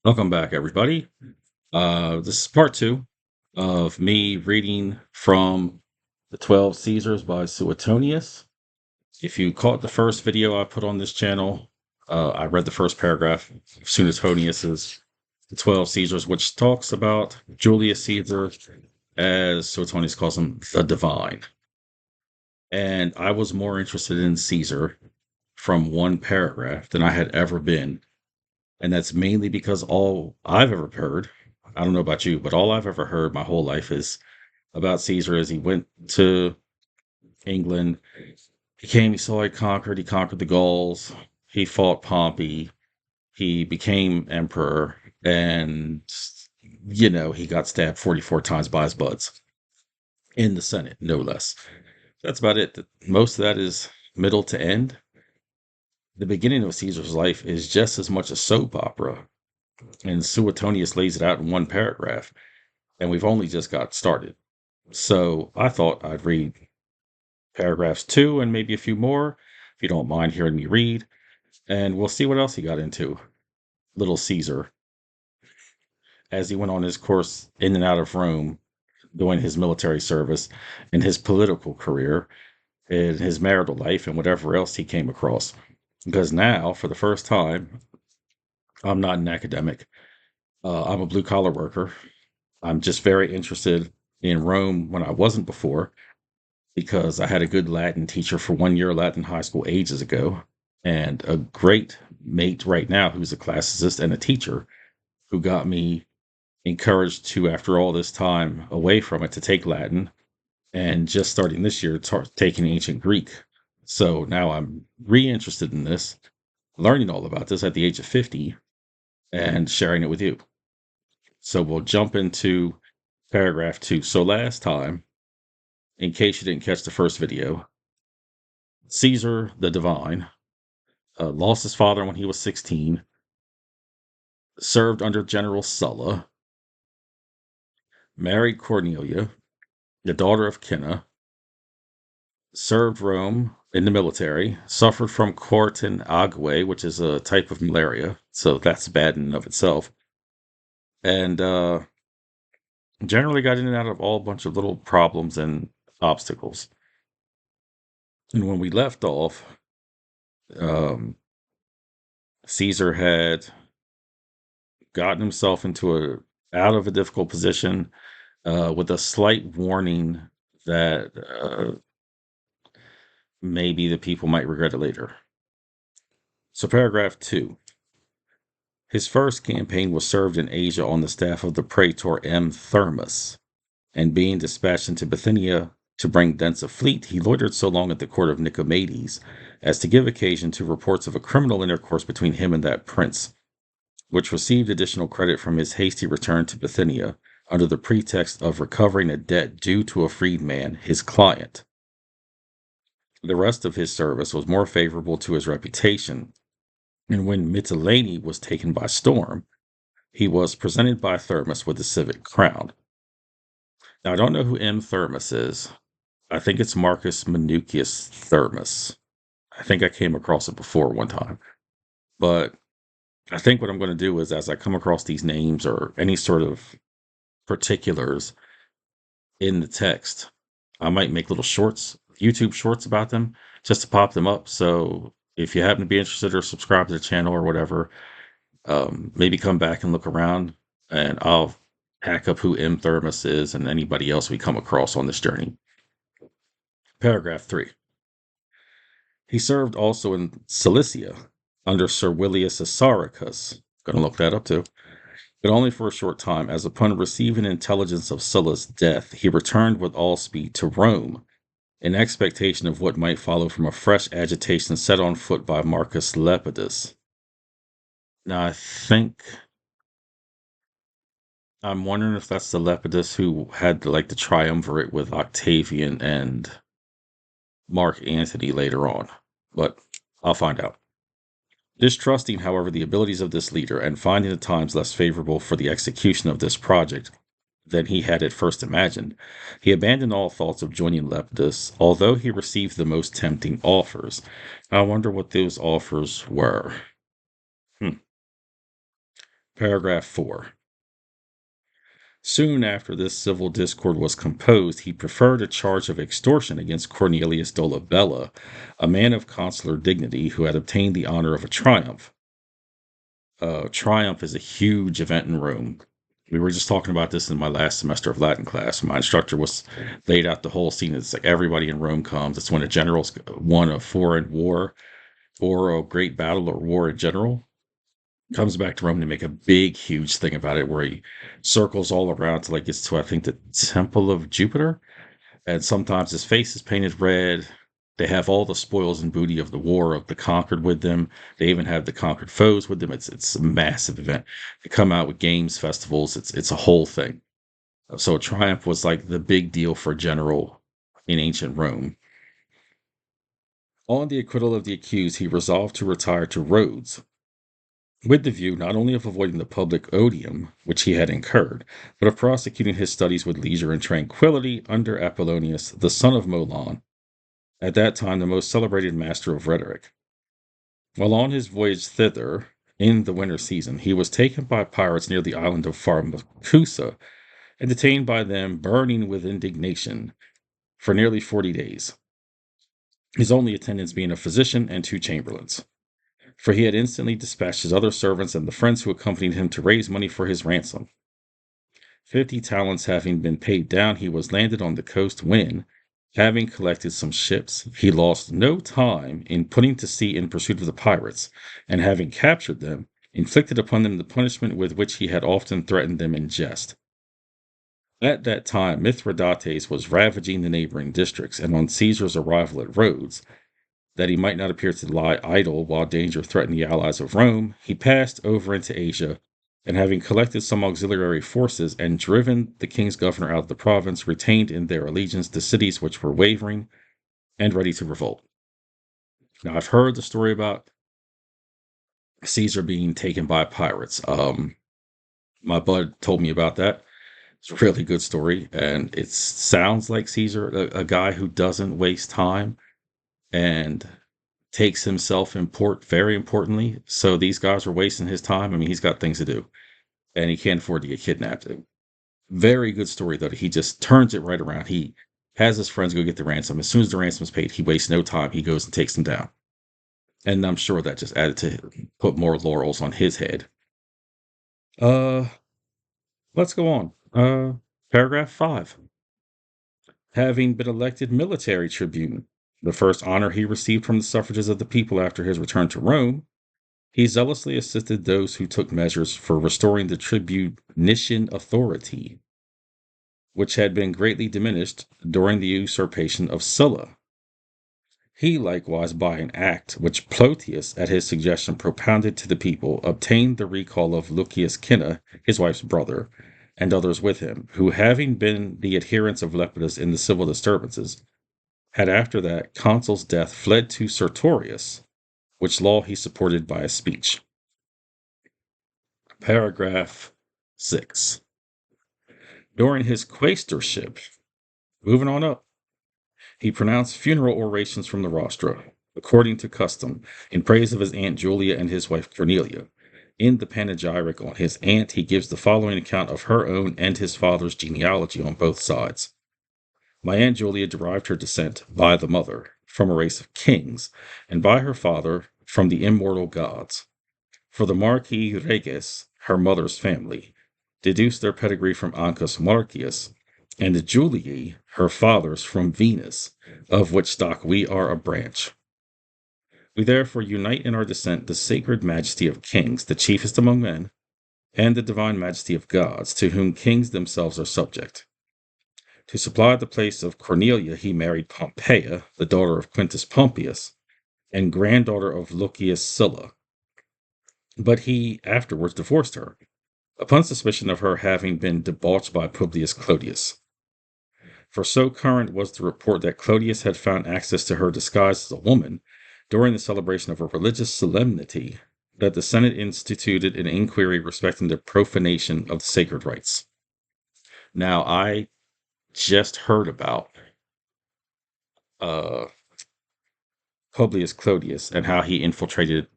Welcome back, everybody. This is part two of me reading from The 12 Caesars by Suetonius. If you caught the first video I put on this channel, I read the first paragraph of Suetonius's The 12 Caesars, which talks about Julius Caesar, as Suetonius calls him, the divine. And I was more interested in Caesar from one paragraph than I had ever been. And that's mainly because all I've ever heard, I don't know about you, but all I've ever heard my whole life is about Caesar is he went to England, he came, he conquered the Gauls, he fought Pompey, he became emperor, and he got stabbed 44 times by his buds in the Senate, no less. That's about it. Most of that is middle to end. The beginning of Caesar's life is just as much a soap opera, and Suetonius lays it out in one paragraph, and we've only just got started. So I thought I'd read paragraphs 2 and maybe a few more, if you don't mind hearing me read, and we'll see what else he got into. Little Caesar, as he went on his course in and out of Rome, doing his military service, and his political career, and his marital life, and whatever else he came across. Because now, for the first time, I'm not an academic. I'm a blue collar worker. I'm just very interested in Rome when I wasn't before, because I had a good Latin teacher for 1 year Latin high school ages ago, and a great mate right now who's a classicist and a teacher who got me encouraged to, after all this time away from it, to take Latin, and just starting this year, taking ancient Greek. So now I'm re-interested in this, learning all about this at the age of 50 and sharing it with you. So we'll jump into paragraph 2. So last time, in case you didn't catch the first video, Caesar the Divine lost his father when he was 16, served under General Sulla, married Cornelia, the daughter of Cinna, served Rome in the military, suffered from quartan ague, which is a type of malaria, so that's bad in and of itself, and generally got in and out of all a bunch of little problems and obstacles. And when we left off, um, Caesar had gotten himself out of a difficult position, with a slight warning that maybe the people might regret it later. So paragraph 2. His first campaign was served in Asia on the staff of the praetor M. Thermus, and being dispatched into Bithynia to bring thence a fleet, he loitered so long at the court of Nicomedes as to give occasion to reports of a criminal intercourse between him and that prince, which received additional credit from his hasty return to Bithynia under the pretext of recovering a debt due to a freedman, his client. The rest of his service was more favorable to his reputation, and when Mytilene was taken by storm, he was presented by Thermus with the civic crown. Now, I don't know who M. Thermus is. I think it's Marcus Minucius Thermus. I think I came across it before one time. But I think what I'm going to do is, as I come across these names or any sort of particulars in the text, I might make little shorts, YouTube shorts about them, just to pop them up. So if you happen to be interested or subscribe to the channel or whatever, maybe come back and look around, and I'll hack up who M. Thermus is and anybody else we come across on this journey. Paragraph 3. He served also in Cilicia under Servilius Assaracus. Going to look that up too. But only for a short time, as upon receiving intelligence of Sulla's death, he returned with all speed to Rome, in expectation of what might follow from a fresh agitation set on foot by Marcus Lepidus. Now, I'm wondering if that's the Lepidus who had the triumvirate with Octavian and Mark Antony later on, but I'll find out. Distrusting, however, the abilities of this leader, and finding the times less favorable for the execution of this project than he had at first imagined, he abandoned all thoughts of joining Lepidus, although he received the most tempting offers. I wonder what those offers were. Paragraph 4. Soon after this civil discord was composed, he preferred a charge of extortion against Cornelius Dolabella, a man of consular dignity who had obtained the honor of a triumph. Triumph is a huge event in Rome. We were just talking about this in my last semester of Latin class. My instructor was laid out the whole scene. It's like everybody in Rome comes. It's when a general's won a foreign war or a great battle or war in general. Comes back to Rome to make a big, huge thing about it, where he circles all around till like gets to I think the Temple of Jupiter, and sometimes his face is painted red. They have all the spoils and booty of the war of the conquered with them. They even have the conquered foes with them. It's a massive event. They come out with games, festivals. It's a whole thing. So triumph was like the big deal for a general in ancient Rome. On the acquittal of the accused, he resolved to retire to Rhodes, with the view not only of avoiding the public odium which he had incurred, but of prosecuting his studies with leisure and tranquillity under Apollonius, the son of Molon, at that time the most celebrated master of rhetoric. While on his voyage thither, in the winter season, he was taken by pirates near the island of Pharmacusa, and detained by them, burning with indignation, for nearly 40 days, his only attendants being a physician and 2 chamberlains. For he had instantly dispatched his other servants and the friends who accompanied him to raise money for his ransom. 50 talents having been paid down, he was landed on the coast when, having collected some ships, he lost no time in putting to sea in pursuit of the pirates, and having captured them, inflicted upon them the punishment with which he had often threatened them in jest. At that time, Mithridates was ravaging the neighboring districts, and on Caesar's arrival at Rhodes, that he might not appear to lie idle while danger threatened the allies of Rome, he passed over into Asia, and having collected some auxiliary forces and driven the king's governor out of the province, retained in their allegiance the cities which were wavering and ready to revolt. Now, I've heard the story about Caesar being taken by pirates. My bud told me about that. It's a really good story, and it sounds like Caesar, a guy who doesn't waste time and takes himself very importantly. So these guys are wasting his time. I mean, he's got things to do, and he can't afford to get kidnapped. Very good story, though. He just turns it right around. He has his friends go get the ransom. As soon as the ransom is paid, he wastes no time. He goes and takes them down. And I'm sure that just added to put more laurels on his head. Uh, let's go on. Paragraph 5. Having been elected military tribune, the first honor he received from the suffrages of the people after his return to Rome, he zealously assisted those who took measures for restoring the tribunician authority, which had been greatly diminished during the usurpation of Sulla. He likewise, by an act which Plotius, at his suggestion, propounded to the people, obtained the recall of Lucius Cinna, his wife's brother, and others with him, who, having been the adherents of Lepidus in the civil disturbances, had after that consul's death fled to Sertorius, which law he supported by a speech. Paragraph 6. During his quaestorship, moving on up, he pronounced funeral orations from the rostra, according to custom, in praise of his aunt Julia and his wife Cornelia. In the panegyric on his aunt, he gives the following account of her own and his father's genealogy on both sides. My aunt Julia derived her descent by the mother from a race of kings, and by her father from the immortal gods. For the Marquis Reges, her mother's family, deduced their pedigree from Ancus Marcius, and the Julii, her father's, from Venus, of which stock we are a branch. We therefore unite in our descent the sacred majesty of kings, the chiefest among men, and the divine majesty of gods, to whom kings themselves are subject. To supply the place of Cornelia, he married Pompeia, the daughter of Quintus Pompeius, and granddaughter of Lucius Sulla. But he afterwards divorced her, upon suspicion of her having been debauched by Publius Clodius. For so current was the report that Clodius had found access to her disguised as a woman during the celebration of a religious solemnity, that the Senate instituted an inquiry respecting the profanation of the sacred rites. Now, I just heard about uh, Publius Clodius and how he infiltrated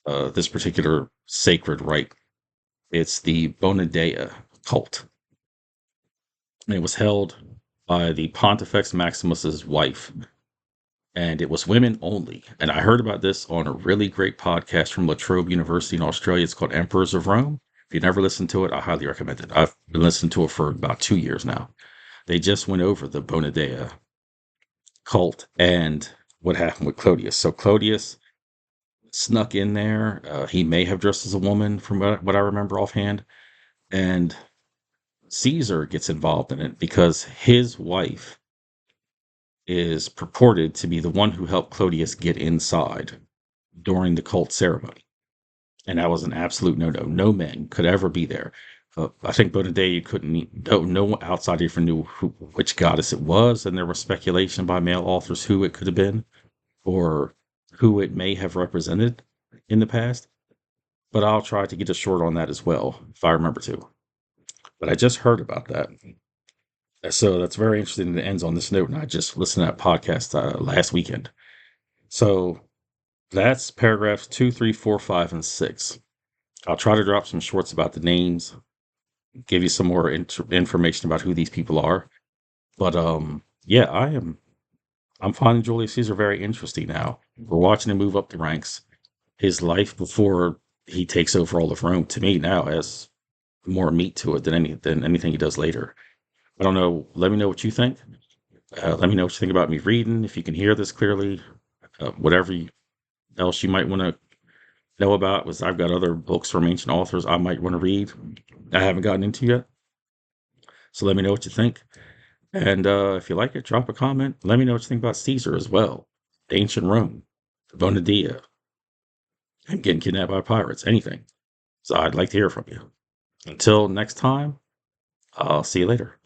this particular sacred rite It's the Bonadea cult. And it was held by the Pontifex Maximus's wife, and it was women only. And I heard about this on a really great podcast from La Trobe University in Australia. It's called Emperors of Rome. If you never listened to it, I highly recommend it. I've been listening to it for about 2 years now. They just went over the Bonadea cult and what happened with Clodius. So Clodius snuck in there. He may have dressed as a woman from what I remember offhand. And Caesar gets involved in it because his wife is purported to be the one who helped Clodius get inside during the cult ceremony. And that was an absolute no no. No men could ever be there. I think Bonadea couldn't, no one outside even knew which goddess it was. And there was speculation by male authors who it could have been or who it may have represented in the past. But I'll try to get a short on that as well, if I remember to. But I just heard about that. So that's very interesting. It ends on this note. And I just listened to that podcast last weekend. So that's paragraphs 2, 3, 4, 5, and 6. I'll try to drop some shorts about the names, give you some more information about who these people are. But yeah, I'm finding Julius Caesar very interesting now. We're watching him move up the ranks. His life before he takes over all of Rome, to me now, has more meat to it than anything he does later. I don't know. Let me know what you think. Let me know what you think about me reading. If you can hear this clearly, whatever else you might want to know about, was I've got other books from ancient authors I might want to read. I haven't gotten into yet. So let me know what you think. And if you like it, drop a comment. Let me know what you think about Caesar as well. Ancient Rome, Bonadea, and getting kidnapped by pirates, anything. So I'd like to hear from you. Until next time, I'll see you later.